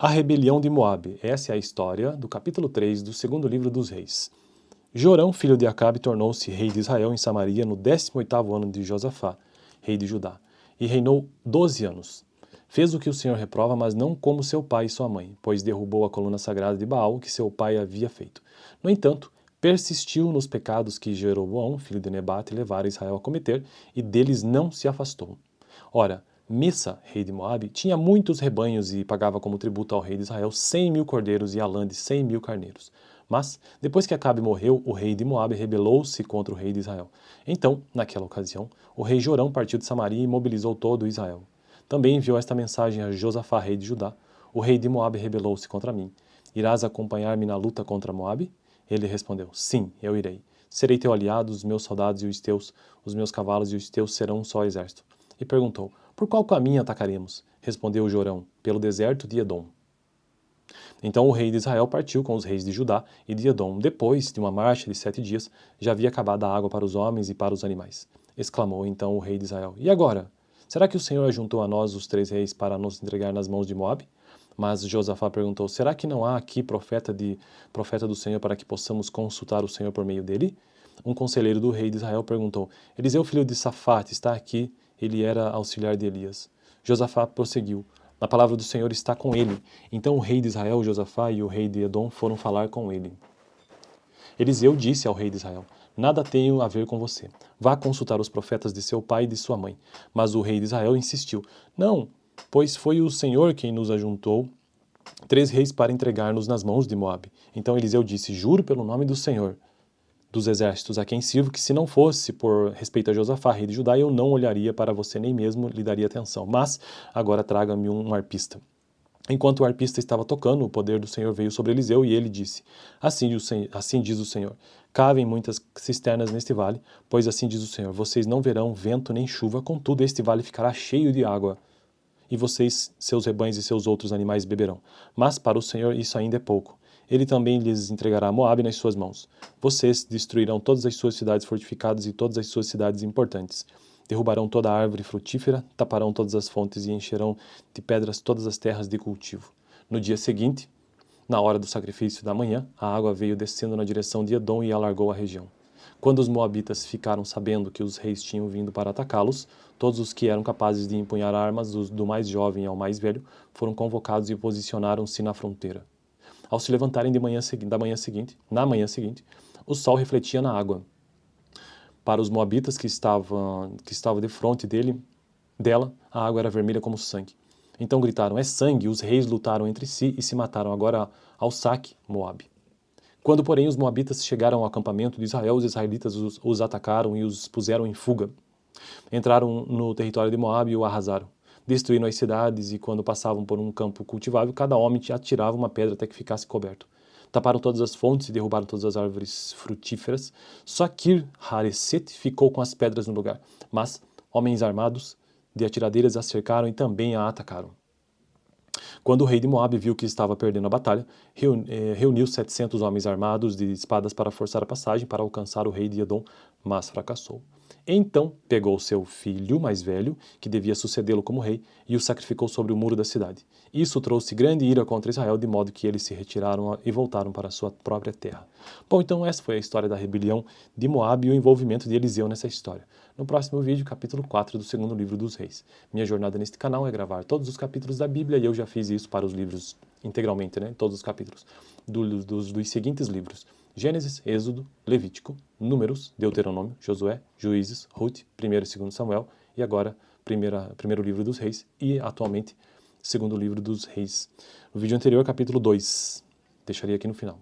A rebelião de Moabe. Essa é a história do capítulo 3 do segundo livro dos reis. Jorão, filho de Acabe, tornou-se rei de Israel em Samaria no 18º ano de Josafá, rei de Judá, e reinou 12 anos. Fez o que o Senhor reprova, mas não como seu pai e sua mãe, pois derrubou a coluna sagrada de Baal que seu pai havia feito. No entanto, persistiu nos pecados que Jeroboão, filho de Nebate, levara Israel a cometer, e deles não se afastou. Ora, Missa, rei de Moabe, tinha muitos rebanhos e pagava como tributo ao rei de Israel 100.000 cordeiros e a lã de 100.000 carneiros. Mas, depois que Acabe morreu, o rei de Moabe rebelou-se contra o rei de Israel. Então, naquela ocasião, o rei Jorão partiu de Samaria e mobilizou todo Israel. Também enviou esta mensagem a Josafá, rei de Judá: o rei de Moabe rebelou-se contra mim. Irás acompanhar-me na luta contra Moabe? Ele respondeu: sim, eu irei. Serei teu aliado, os meus soldados e os meus cavalos e os teus serão um só exército. E perguntou: por qual caminho atacaremos? Respondeu Jorão: pelo deserto de Edom. Então o rei de Israel partiu com os reis de Judá e de Edom. Depois de uma marcha de 7 dias, já havia acabado a água para os homens e para os animais. Exclamou então o rei de Israel: e agora? Será que o Senhor ajuntou a nós os 3 reis para nos entregar nas mãos de Moabe? Mas Josafá perguntou: será que não há aqui profeta do Senhor para que possamos consultar o Senhor por meio dele? Um conselheiro do rei de Israel perguntou: Eliseu, filho de Safate, está aqui? Ele era auxiliar de Elias. Josafá prosseguiu: a palavra do Senhor está com ele. Então o rei de Israel, Josafá, e o rei de Edom foram falar com ele. Eliseu disse ao rei de Israel: nada tenho a ver com você. Vá consultar os profetas de seu pai e de sua mãe. Mas o rei de Israel insistiu: não, pois foi o Senhor quem nos ajuntou 3 reis para entregar-nos nas mãos de Moabe. Então Eliseu disse: juro pelo nome do Senhor dos exércitos a quem sirvo, que se não fosse por respeito a Josafá, rei de Judá, eu não olharia para você, nem mesmo lhe daria atenção. Mas agora traga-me um arpista. Enquanto o arpista estava tocando, o poder do Senhor veio sobre Eliseu e ele disse: assim diz o Senhor, cavem muitas cisternas neste vale, pois assim diz o Senhor, vocês não verão vento nem chuva, contudo este vale ficará cheio de água, e vocês, seus rebanhos e seus outros animais beberão. Mas para o Senhor isso ainda é pouco. Ele também lhes entregará Moabe nas suas mãos. Vocês destruirão todas as suas cidades fortificadas e todas as suas cidades importantes. Derrubarão toda a árvore frutífera, taparão todas as fontes e encherão de pedras todas as terras de cultivo. No dia seguinte, na hora do sacrifício da manhã, a água veio descendo na direção de Edom e alargou a região. Quando os moabitas ficaram sabendo que os reis tinham vindo para atacá-los, todos os que eram capazes de empunhar armas, do mais jovem ao mais velho, foram convocados e posicionaram-se na fronteira. Ao se levantarem na manhã seguinte, o sol refletia na água. Para os moabitas que estavam de frente dela, a água era vermelha como sangue. Então gritaram: é sangue! Os reis lutaram entre si e se mataram. Agora ao saque, Moabe. Quando, porém, os moabitas chegaram ao acampamento de Israel, os israelitas os atacaram e os puseram em fuga. Entraram no território de Moabe e o arrasaram. Destruíram as cidades e, quando passavam por um campo cultivável, cada homem atirava uma pedra até que ficasse coberto. Taparam todas as fontes e derrubaram todas as árvores frutíferas. Só Kir-Hareset ficou com as pedras no lugar. Mas homens armados de atiradeiras a cercaram e também a atacaram. Quando o rei de Moabe viu que estava perdendo a batalha, reuniu 700 homens armados de espadas para forçar a passagem para alcançar o rei de Edom, mas fracassou. Então pegou seu filho mais velho, que devia sucedê-lo como rei, e o sacrificou sobre o muro da cidade. Isso trouxe grande ira contra Israel, de modo que eles se retiraram e voltaram para a sua própria terra. Bom, então essa foi a história da rebelião de Moabe e o envolvimento de Eliseu nessa história. No próximo vídeo, capítulo 4 do segundo livro dos reis. Minha jornada neste canal é gravar todos os capítulos da Bíblia, e eu já fiz isso para os livros integralmente, né? Todos os capítulos dos seguintes livros: Gênesis, Êxodo, Levítico, Números, Deuteronômio, Josué, Juízes, Ruth, 1º e 2º Samuel, e agora primeiro livro dos reis, e atualmente segundo livro dos reis. O vídeo anterior, capítulo 2, deixaria aqui no final.